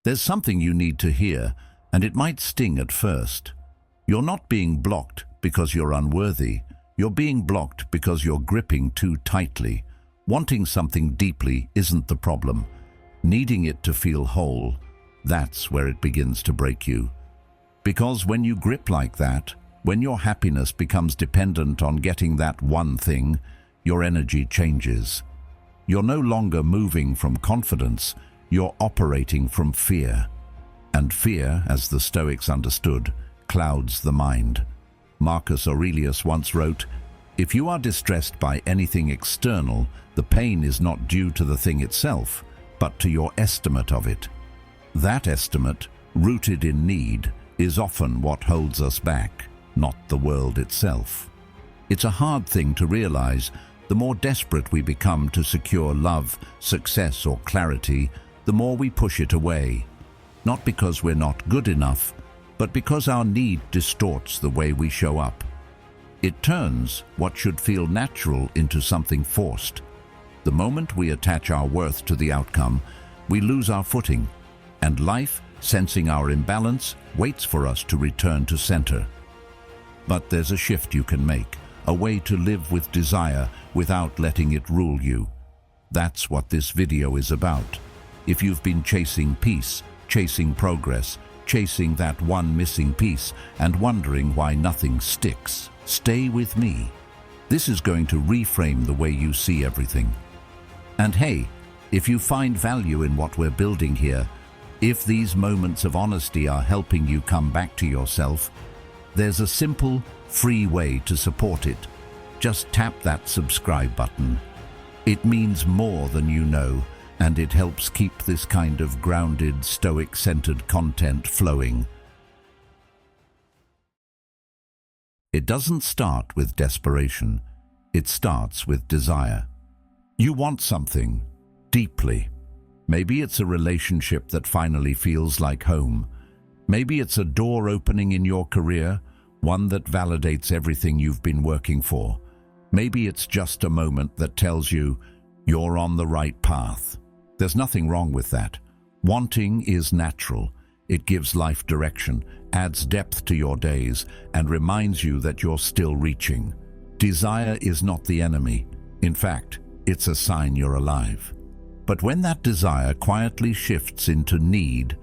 There's something you need to hear, and it might sting at first. You're not being blocked because you're unworthy. You're being blocked because you're gripping too tightly. Wanting something deeply isn't the problem. Needing it to feel whole, that's where it begins to break you. Because when you grip like that, when your happiness becomes dependent on getting that one thing, your energy changes. You're no longer moving from confidence, you're operating from fear. And fear, as the Stoics understood, clouds the mind. Marcus Aurelius once wrote, "If you are distressed by anything external, the pain is not due to the thing itself, but to your estimate of it." That estimate, rooted in need, is often what holds us back, not the world itself. It's a hard thing to realize. The more desperate we become to secure love, success, or clarity, the more we push it away. Not because we're not good enough, but because our need distorts the way we show up. It turns what should feel natural into something forced. The moment we attach our worth to the outcome, we lose our footing, and life, sensing our imbalance, waits for us to return to center. But there's a shift you can make, a way to live with desire without letting it rule you. That's what this video is about. If you've been chasing peace, chasing progress, chasing that one missing piece, and wondering why nothing sticks, stay with me. This is going to reframe the way you see everything. And hey, if you find value in what we're building here, if these moments of honesty are helping you come back to yourself, there's a simple, free way to support it. Just tap that subscribe button. It means more than you know, and it helps keep this kind of grounded, Stoic-centered content flowing. It doesn't start with desperation. It starts with desire. You want something, deeply. Maybe it's a relationship that finally feels like home. Maybe it's a door opening in your career, one that validates everything you've been working for. Maybe it's just a moment that tells you you're on the right path. There's nothing wrong with that. Wanting is natural. It gives life direction, adds depth to your days, and reminds you that you're still reaching. Desire is not the enemy. In fact, it's a sign you're alive. But when that desire quietly shifts into need,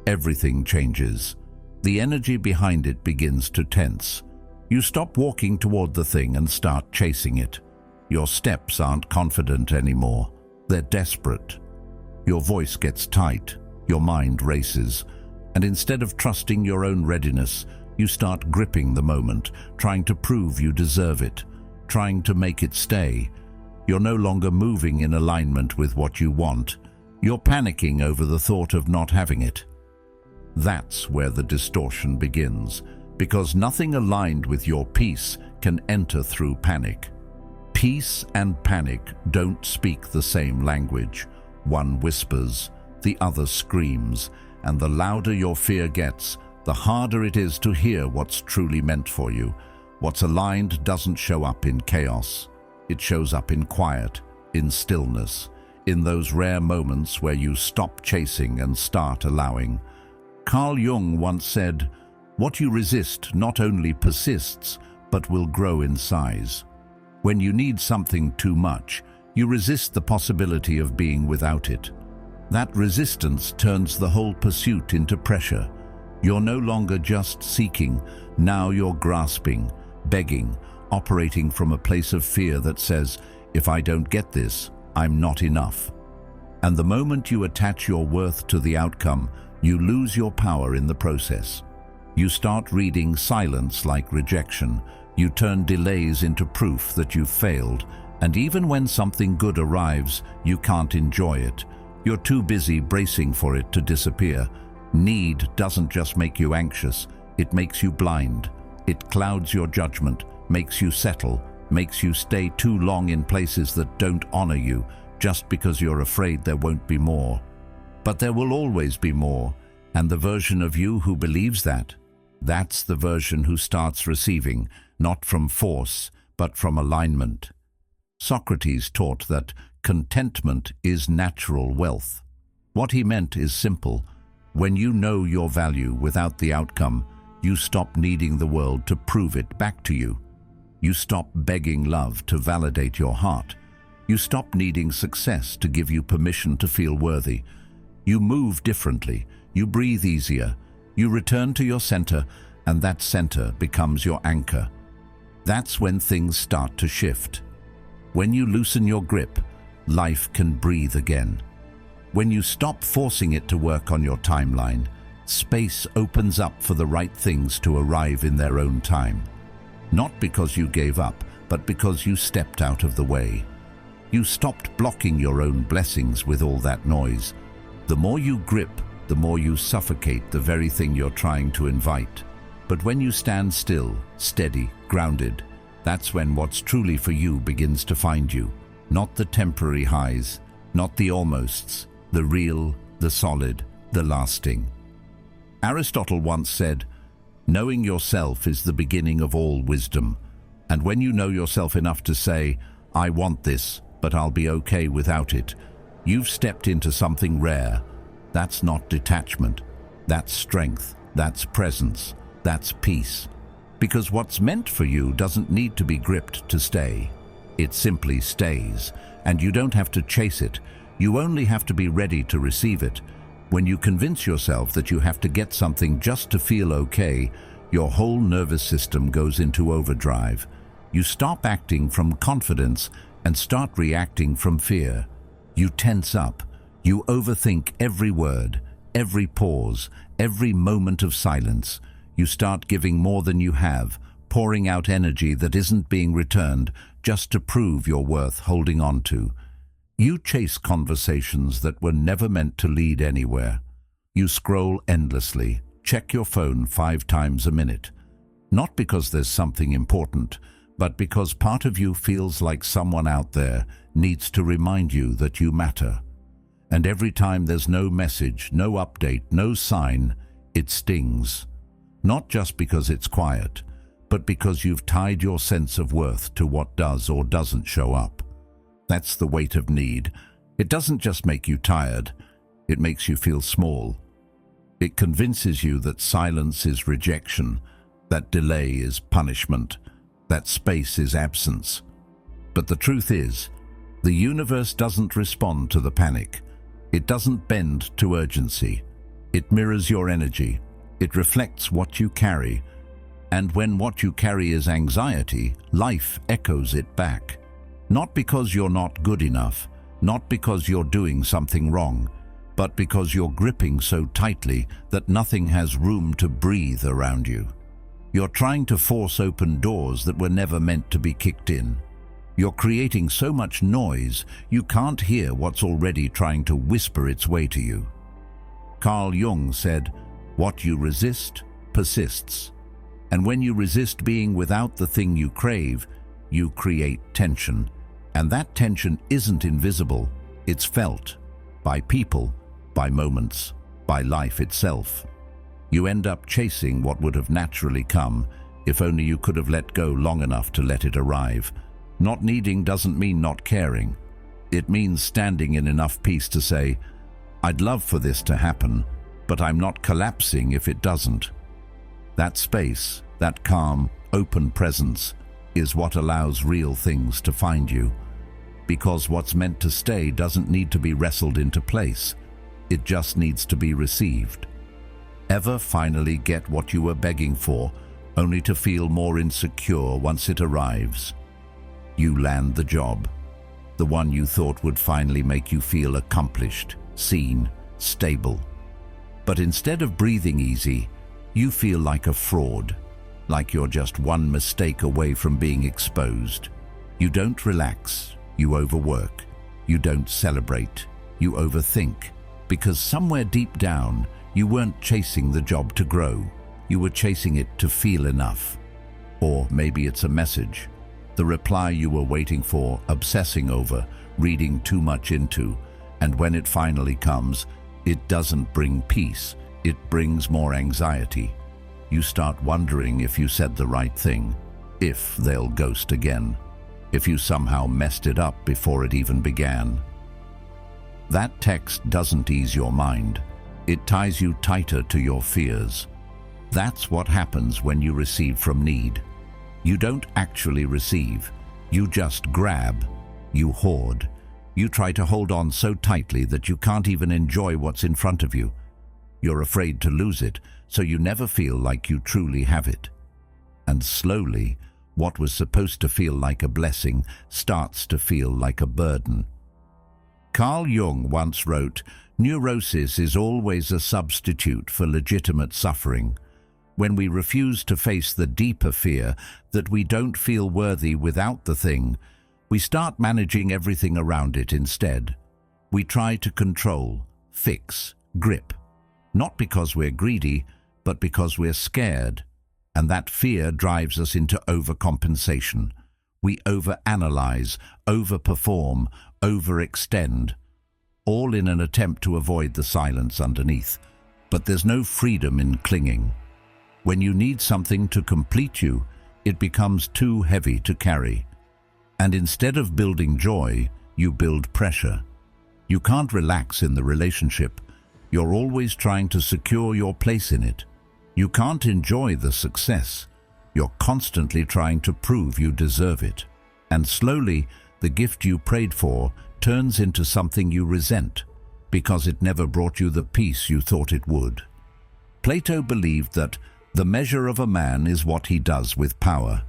everything changes. The energy behind it begins to tense. You stop walking toward the thing and start chasing it. Your steps aren't confident anymore. They're desperate. Your voice gets tight, your mind races, and instead of trusting your own readiness, you start gripping the moment, trying to prove you deserve it, trying to make it stay. You're no longer moving in alignment with what you want. You're panicking over the thought of not having it. That's where the distortion begins, because nothing aligned with your peace can enter through panic. Peace and panic don't speak the same language. One whispers, the other screams, and the louder your fear gets, the harder it is to hear what's truly meant for you. What's aligned doesn't show up in chaos. It shows up in quiet, in stillness, in those rare moments where you stop chasing and start allowing. Carl Jung once said, "What you resist not only persists, but will grow in size." When you need something too much, you resist the possibility of being without it. That resistance turns the whole pursuit into pressure. You're no longer just seeking, now you're grasping, begging, operating from a place of fear that says, if I don't get this, I'm not enough. And the moment you attach your worth to the outcome, you lose your power in the process. You start reading silence like rejection. You turn delays into proof that you've failed. And even when something good arrives, you can't enjoy it. You're too busy bracing for it to disappear. Need doesn't just make you anxious, it makes you blind. It clouds your judgment, makes you settle, makes you stay too long in places that don't honor you, just because you're afraid there won't be more. But there will always be more, and the version of you who believes that, that's the version who starts receiving, not from force, but from alignment. Socrates taught that contentment is natural wealth. What he meant is simple. When you know your value without the outcome, you stop needing the world to prove it back to you. You stop begging love to validate your heart. You stop needing success to give you permission to feel worthy. You move differently. You breathe easier. You return to your center, and that center becomes your anchor. That's when things start to shift. When you loosen your grip, life can breathe again. When you stop forcing it to work on your timeline, space opens up for the right things to arrive in their own time. Not because you gave up, but because you stepped out of the way. You stopped blocking your own blessings with all that noise. The more you grip, the more you suffocate the very thing you're trying to invite. But when you stand still, steady, grounded, that's when what's truly for you begins to find you. Not the temporary highs, not the almosts, the real, the solid, the lasting. Aristotle once said, "Knowing yourself is the beginning of all wisdom." And when you know yourself enough to say, "I want this, but I'll be okay without it," you've stepped into something rare. That's not detachment. That's strength. That's presence. That's peace. Because what's meant for you doesn't need to be gripped to stay. It simply stays, and you don't have to chase it. You only have to be ready to receive it. When you convince yourself that you have to get something just to feel okay, your whole nervous system goes into overdrive. You stop acting from confidence and start reacting from fear. You tense up. You overthink every word, every pause, every moment of silence. You start giving more than you have, pouring out energy that isn't being returned just to prove your worth holding on to. You chase conversations that were never meant to lead anywhere. You scroll endlessly, check your phone 5 times a minute. Not because there's something important, but because part of you feels like someone out there needs to remind you that you matter. And every time there's no message, no update, no sign, it stings. Not just because it's quiet, but because you've tied your sense of worth to what does or doesn't show up. That's the weight of need. It doesn't just make you tired, it makes you feel small. It convinces you that silence is rejection, that delay is punishment, that space is absence. But the truth is, the universe doesn't respond to the panic. It doesn't bend to urgency. It mirrors your energy. It reflects what you carry. And when what you carry is anxiety, life echoes it back. Not because you're not good enough, not because you're doing something wrong, but because you're gripping so tightly that nothing has room to breathe around you. You're trying to force open doors that were never meant to be kicked in. You're creating so much noise, you can't hear what's already trying to whisper its way to you. Carl Jung said, "What you resist persists." And when you resist being without the thing you crave, you create tension. And that tension isn't invisible, it's felt by people, by moments, by life itself. You end up chasing what would have naturally come if only you could have let go long enough to let it arrive. Not needing doesn't mean not caring. It means standing in enough peace to say, "I'd love for this to happen, but I'm not collapsing if it doesn't." That space, that calm, open presence, is what allows real things to find you. Because what's meant to stay doesn't need to be wrestled into place. It just needs to be received. Ever finally get what you were begging for, only to feel more insecure once it arrives? You land the job, the one you thought would finally make you feel accomplished, seen, stable. But instead of breathing easy, you feel like a fraud, like you're just one mistake away from being exposed. You don't relax, you overwork. You don't celebrate, you overthink. Because somewhere deep down, you weren't chasing the job to grow. You were chasing it to feel enough. Or maybe it's a message, the reply you were waiting for, obsessing over, reading too much into. And when it finally comes, it doesn't bring peace, it brings more anxiety. You start wondering if you said the right thing, if they'll ghost again, if you somehow messed it up before it even began. That text doesn't ease your mind. It ties you tighter to your fears. That's what happens when you receive from need. You don't actually receive. You just grab. You hoard. You try to hold on so tightly that you can't even enjoy what's in front of you. You're afraid to lose it, so you never feel like you truly have it. And slowly, what was supposed to feel like a blessing starts to feel like a burden. Carl Jung once wrote, "Neurosis is always a substitute for legitimate suffering." When we refuse to face the deeper fear that we don't feel worthy without the thing, we start managing everything around it instead. We try to control, fix, grip, not because we're greedy, but because we're scared. And that fear drives us into overcompensation. We overanalyze, overperform, overextend, all in an attempt to avoid the silence underneath. But there's no freedom in clinging. When you need something to complete you, it becomes too heavy to carry. And instead of building joy, you build pressure. You can't relax in the relationship. You're always trying to secure your place in it. You can't enjoy the success. You're constantly trying to prove you deserve it. And slowly, the gift you prayed for turns into something you resent because it never brought you the peace you thought it would. Plato believed that the measure of a man is what he does with power.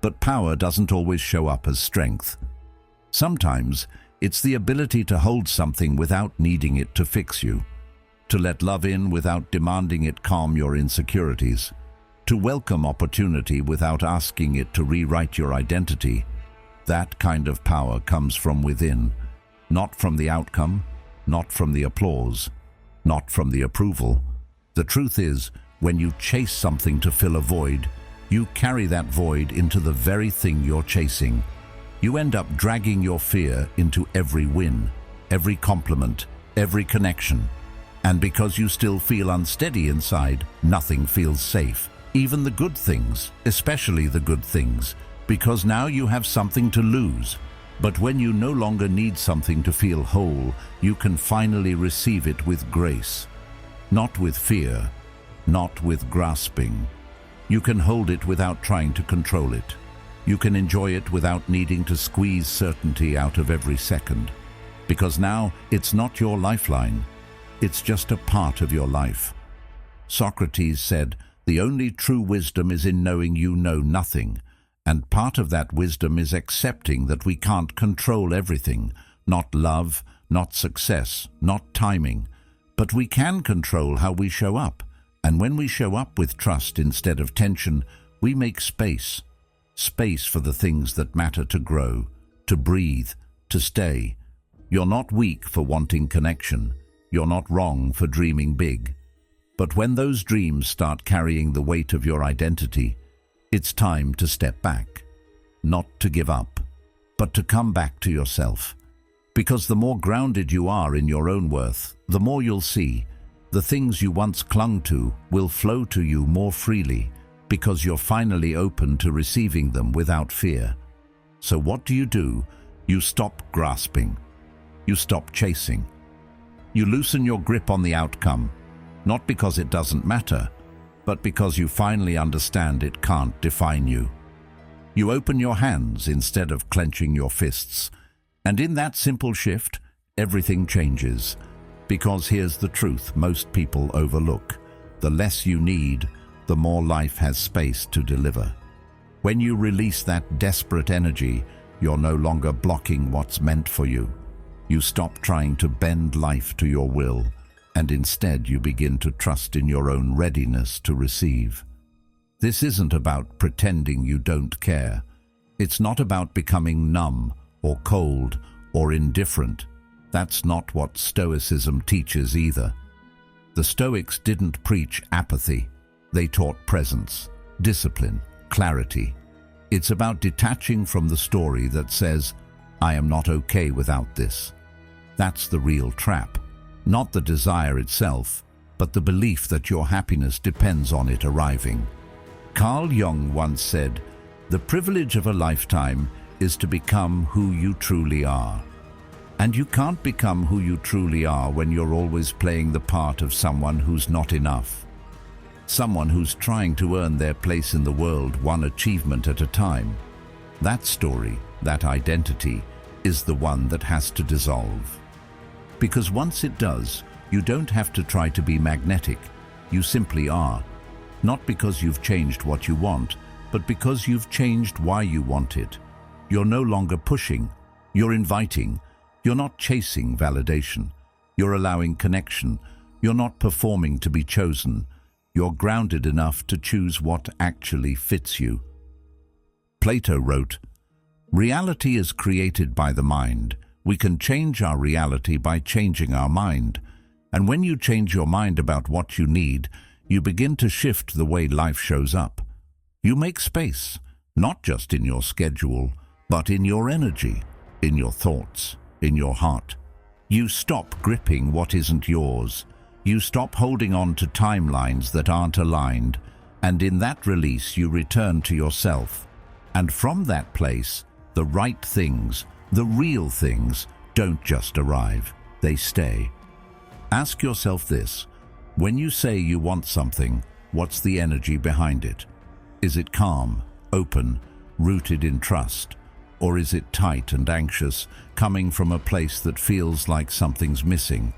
But power doesn't always show up as strength. Sometimes it's the ability to hold something without needing it to fix you, to let love in without demanding it calm your insecurities, to welcome opportunity without asking it to rewrite your identity. That kind of power comes from within, not from the outcome, not from the applause, not from the approval. The truth is, when you chase something to fill a void, you carry that void into the very thing you're chasing. You end up dragging your fear into every win, every compliment, every connection. And because you still feel unsteady inside, nothing feels safe. Even the good things, especially the good things, because now you have something to lose. But when you no longer need something to feel whole, you can finally receive it with grace. Not with fear, not with grasping. You can hold it without trying to control it. You can enjoy it without needing to squeeze certainty out of every second. Because now it's not your lifeline. It's just a part of your life. Socrates said, "The only true wisdom is in knowing you know nothing." And part of that wisdom is accepting that we can't control everything. Not love, not success, not timing. But we can control how we show up. And when we show up with trust instead of tension, we make space. Space for the things that matter to grow, to breathe, to stay. You're not weak for wanting connection. You're not wrong for dreaming big. But when those dreams start carrying the weight of your identity, it's time to step back. Not to give up, but to come back to yourself. Because the more grounded you are in your own worth, the more you'll see the things you once clung to will flow to you more freely because you're finally open to receiving them without fear. So what do? You stop grasping. You stop chasing. You loosen your grip on the outcome, not because it doesn't matter, but because you finally understand it can't define you. You open your hands instead of clenching your fists. And in that simple shift, everything changes. Because here's the truth most people overlook. The less you need, the more life has space to deliver. When you release that desperate energy, you're no longer blocking what's meant for you. You stop trying to bend life to your will, and instead you begin to trust in your own readiness to receive. This isn't about pretending you don't care. It's not about becoming numb or cold or indifferent. That's not what Stoicism teaches either. The Stoics didn't preach apathy. They taught presence, discipline, clarity. It's about detaching from the story that says, "I am not okay without this." That's the real trap. Not the desire itself, but the belief that your happiness depends on it arriving. Carl Jung once said, "The privilege of a lifetime is to become who you truly are." And you can't become who you truly are when you're always playing the part of someone who's not enough. Someone who's trying to earn their place in the world one achievement at a time. That story, that identity, is the one that has to dissolve. Because once it does, you don't have to try to be magnetic. You simply are. Not because you've changed what you want, but because you've changed why you want it. You're no longer pushing. You're inviting. You're not chasing validation. You're allowing connection. You're not performing to be chosen. You're grounded enough to choose what actually fits you. Plato wrote, "Reality is created by the mind. We can change our reality by changing our mind. And when you change your mind about what you need, you begin to shift the way life shows up. You make space, not just in your schedule, but in your energy, in your thoughts, in your heart. You stop gripping what isn't yours. You stop holding on to timelines that aren't aligned, and in that release you return to yourself. And from that place, the right things, the real things, don't just arrive, they stay." Ask yourself this: when you say you want something, what's the energy behind it? Is it calm, open, rooted in trust? Or is it tight and anxious, coming from a place that feels like something's missing?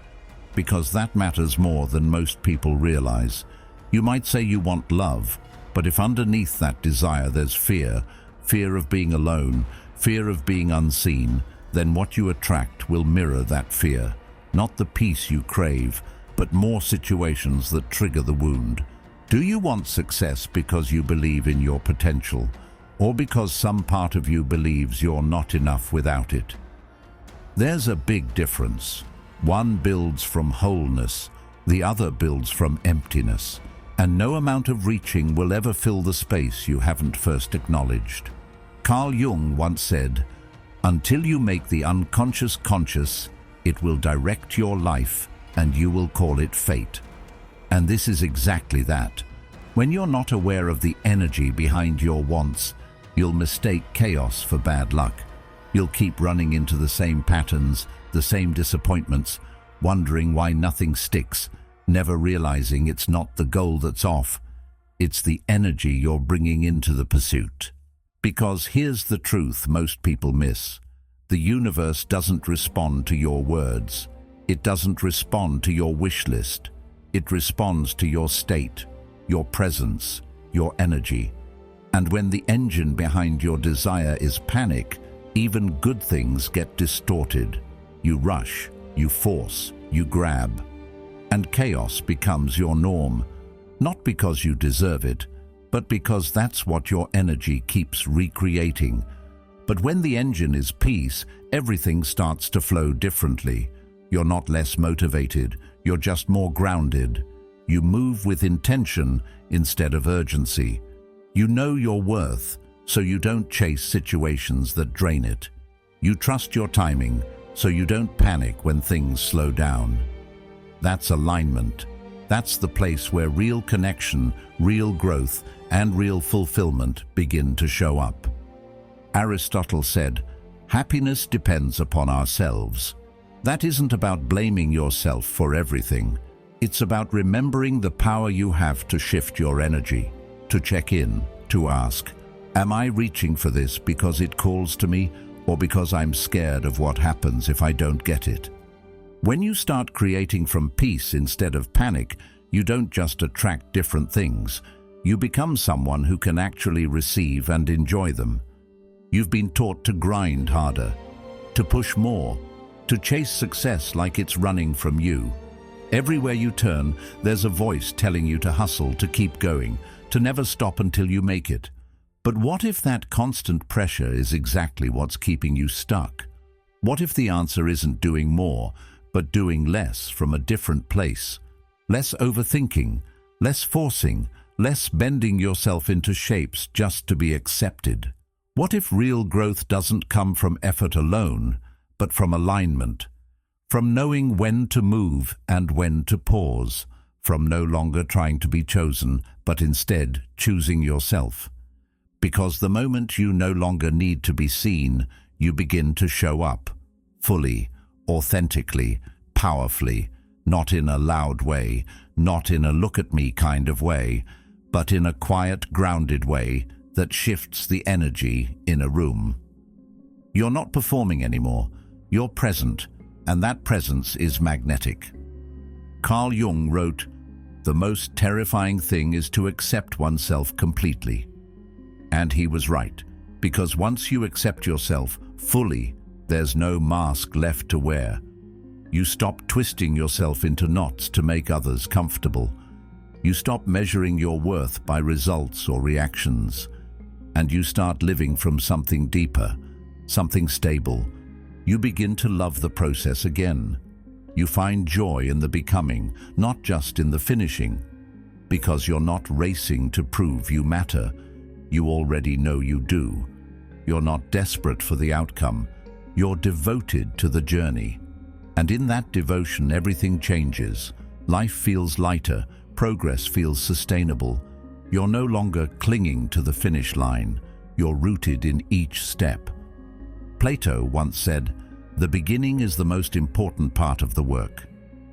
Because that matters more than most people realize. You might say you want love, but if underneath that desire there's fear, fear of being alone, fear of being unseen, then what you attract will mirror that fear. Not the peace you crave, but more situations that trigger the wound. Do you want success because you believe in your potential, or because some part of you believes you're not enough without it? There's a big difference. One builds from wholeness, the other builds from emptiness, and no amount of reaching will ever fill the space you haven't first acknowledged. Carl Jung once said, "Until you make the unconscious conscious, it will direct your life, and you will call it fate." And this is exactly that. When you're not aware of the energy behind your wants, you'll mistake chaos for bad luck. You'll keep running into the same patterns, the same disappointments, wondering why nothing sticks, never realizing it's not the goal that's off, it's the energy you're bringing into the pursuit. Because here's the truth most people miss. The universe doesn't respond to your words. It doesn't respond to your wish list. It responds to your state, your presence, your energy. And when the engine behind your desire is panic, even good things get distorted. You rush, you force, you grab. And chaos becomes your norm, not because you deserve it, but because that's what your energy keeps recreating. But when the engine is peace, everything starts to flow differently. You're not less motivated, you're just more grounded. You move with intention instead of urgency. You know your worth, so you don't chase situations that drain it. You trust your timing, so you don't panic when things slow down. That's alignment. That's the place where real connection, real growth, and real fulfillment begin to show up. Aristotle said, "Happiness depends upon ourselves." That isn't about blaming yourself for everything. It's about remembering the power you have to shift your energy, to check in, to ask, am I reaching for this because it calls to me, or because I'm scared of what happens if I don't get it? When you start creating from peace instead of panic, you don't just attract different things. You become someone who can actually receive and enjoy them. You've been taught to grind harder, to push more, to chase success like it's running from you. Everywhere you turn, there's a voice telling you to hustle, to keep going, to never stop until you make it. But what if that constant pressure is exactly what's keeping you stuck? What if the answer isn't doing more, but doing less from a different place? Less overthinking, less forcing, less bending yourself into shapes just to be accepted. What if real growth doesn't come from effort alone, but from alignment? From knowing when to move and when to pause, from no longer trying to be chosen, but instead choosing yourself. Because the moment you no longer need to be seen, you begin to show up, fully, authentically, powerfully, not in a loud way, not in a look-at-me kind of way, but in a quiet, grounded way that shifts the energy in a room. You're not performing anymore, you're present, and that presence is magnetic. Carl Jung wrote, "The most terrifying thing is to accept oneself completely." And he was right, because once you accept yourself fully, there's no mask left to wear. You stop twisting yourself into knots to make others comfortable. You stop measuring your worth by results or reactions, and you start living from something deeper, something stable. You begin to love the process again. You find joy in the becoming, not just in the finishing, because you're not racing to prove you matter. You already know you do. You're not desperate for the outcome. You're devoted to the journey. And in that devotion, everything changes. Life feels lighter. Progress feels sustainable. You're no longer clinging to the finish line. You're rooted in each step. Plato once said, "The beginning is the most important part of the work."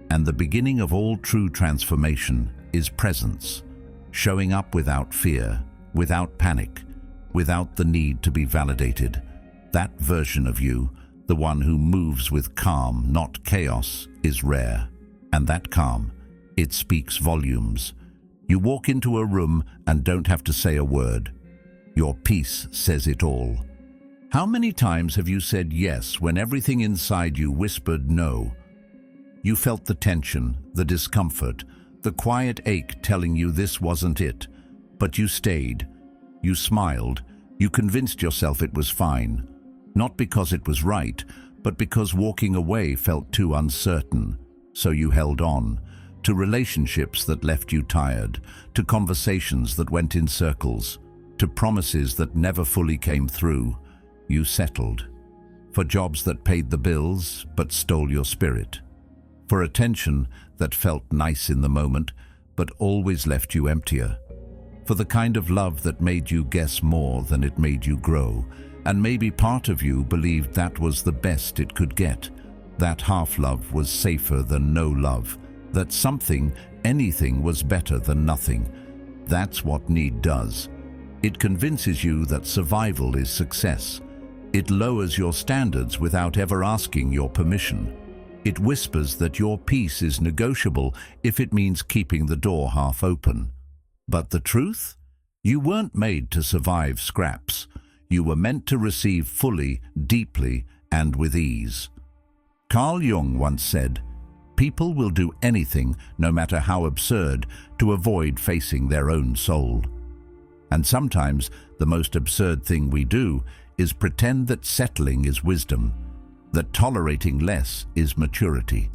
And the beginning of all true transformation is presence. Showing up without fear, without panic, without the need to be validated. That version of you, the one who moves with calm, not chaos, is rare. And that calm, it speaks volumes. You walk into a room and don't have to say a word. Your peace says it all. How many times have you said yes when everything inside you whispered no? You felt the tension, the discomfort, the quiet ache telling you this wasn't it. But you stayed. You smiled. You convinced yourself it was fine. Not because it was right, but because walking away felt too uncertain. So you held on. To relationships that left you tired. To conversations that went in circles. To promises that never fully came through. You settled. For jobs that paid the bills, but stole your spirit. For attention that felt nice in the moment, but always left you emptier. For the kind of love that made you guess more than it made you grow. And maybe part of you believed that was the best it could get. That half-love was safer than no love. That something, anything, was better than nothing. That's what need does. It convinces you that survival is success. It lowers your standards without ever asking your permission. It whispers that your peace is negotiable if it means keeping the door half open. But the truth? You weren't made to survive scraps. You were meant to receive fully, deeply, and with ease. Carl Jung once said, "People will do anything, no matter how absurd, to avoid facing their own soul." And sometimes the most absurd thing we do is pretend that settling is wisdom, that tolerating less is maturity.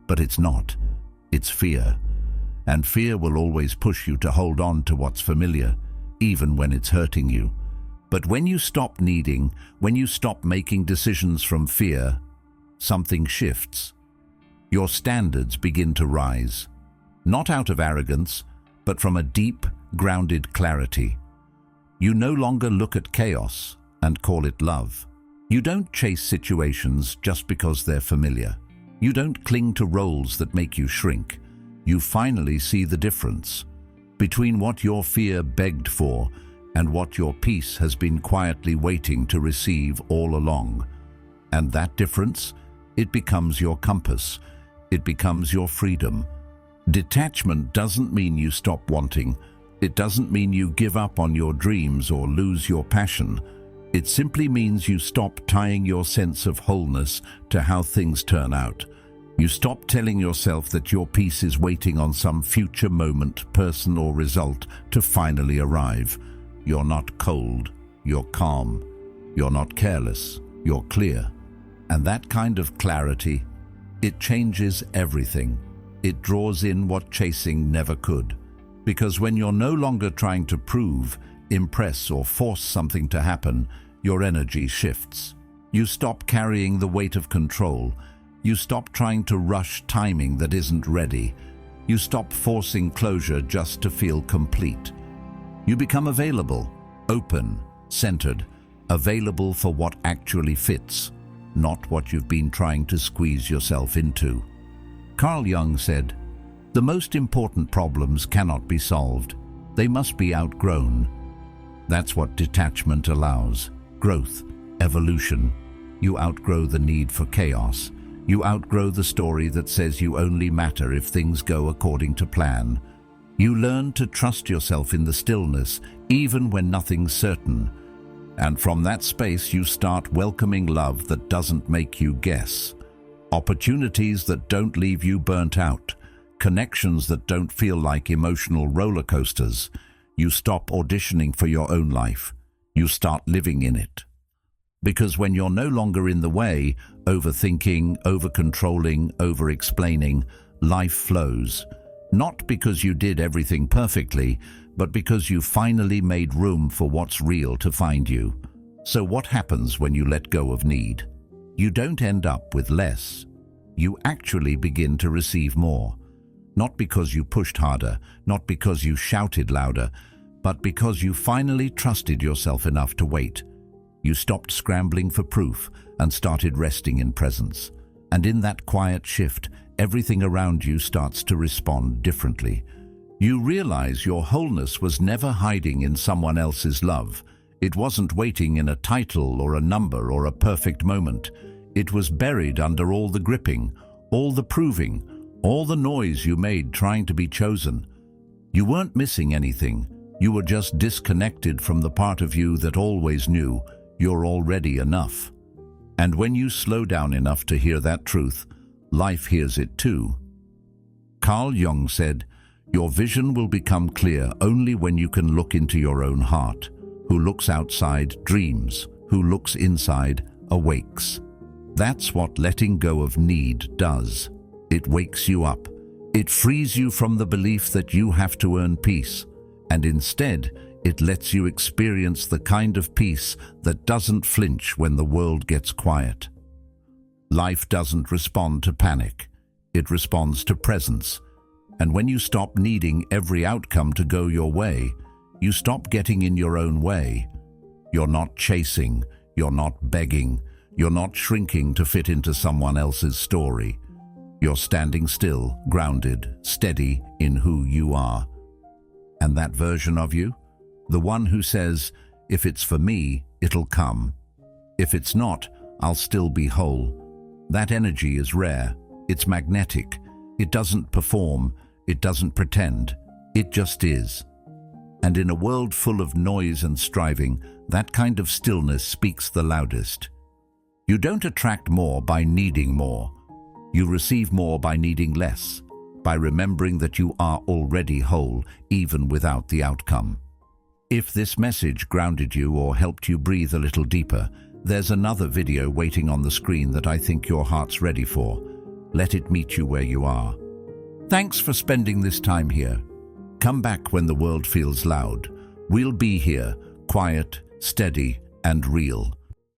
But it's not. It's fear. And fear will always push you to hold on to what's familiar, even when it's hurting you. But when you stop needing, when you stop making decisions from fear, something shifts. Your standards begin to rise, not out of arrogance, but from a deep, grounded clarity. You no longer look at chaos and call it love. You don't chase situations just because they're familiar. You don't cling to roles that make you shrink. You finally see the difference between what your fear begged for and what your peace has been quietly waiting to receive all along. And that difference, it becomes your compass. It becomes your freedom. Detachment doesn't mean you stop wanting. It doesn't mean you give up on your dreams or lose your passion. It simply means you stop tying your sense of wholeness to how things turn out. You stop telling yourself that your peace is waiting on some future moment, person, or result to finally arrive. You're not cold, you're calm. You're not careless, you're clear. And that kind of clarity, it changes everything. It draws in what chasing never could. Because when you're no longer trying to prove, impress, or force something to happen, your energy shifts. You stop carrying the weight of control. You stop trying to rush timing that isn't ready. You stop forcing closure just to feel complete. You become available, open, centered, available for what actually fits. not what you've been trying to squeeze yourself into. Carl Jung said, "The most important problems cannot be solved. They must be outgrown." That's what detachment allows. Growth, evolution. You outgrow the need for chaos. You outgrow the story that says you only matter if things go according to plan. You learn to trust yourself in the stillness, even when nothing's certain. And from that space you start welcoming love that doesn't make you guess. Opportunities that don't leave you burnt out. Connections that don't feel like emotional roller coasters. You stop auditioning for your own life. You start living in it. Because when you're no longer in the way, overthinking, over-controlling, over-explaining, life flows. Not because you did everything perfectly, but because you finally made room for what's real to find you. So what happens when you let go of need? You don't end up with less. You actually begin to receive more. Not because you pushed harder, not because you shouted louder, but because you finally trusted yourself enough to wait. You stopped scrambling for proof and started resting in presence. And in that quiet shift, everything around you starts to respond differently. You realize your wholeness was never hiding in someone else's love. It wasn't waiting in a title or a number or a perfect moment. It was buried under all the gripping, all the proving, all the noise you made trying to be chosen. You weren't missing anything. You were just disconnected from the part of you that always knew you're already enough. And when you slow down enough to hear that truth, life hears it too. Carl Jung said, "Your vision will become clear only when you can look into your own heart. Who looks outside dreams, who looks inside awakes." That's what letting go of need does. It wakes you up. It frees you from the belief that you have to earn peace, and instead, it lets you experience the kind of peace that doesn't flinch when the world gets quiet. Life doesn't respond to panic. It responds to presence. And when you stop needing every outcome to go your way, you stop getting in your own way. You're not chasing. You're not begging. You're not shrinking to fit into someone else's story. You're standing still, grounded, steady in who you are. And that version of you? The one who says, "If it's for me, it'll come. If it's not, I'll still be whole." That energy is rare. It's magnetic. It doesn't perform. It doesn't pretend. It just is. And in a world full of noise and striving, that kind of stillness speaks the loudest. You don't attract more by needing more. You receive more by needing less, by remembering that you are already whole, even without the outcome. If this message grounded you or helped you breathe a little deeper, there's another video waiting on the screen that I think your heart's ready for. Let it meet you where you are. Thanks for spending this time here. Come back when the world feels loud. We'll be here, quiet, steady, and real.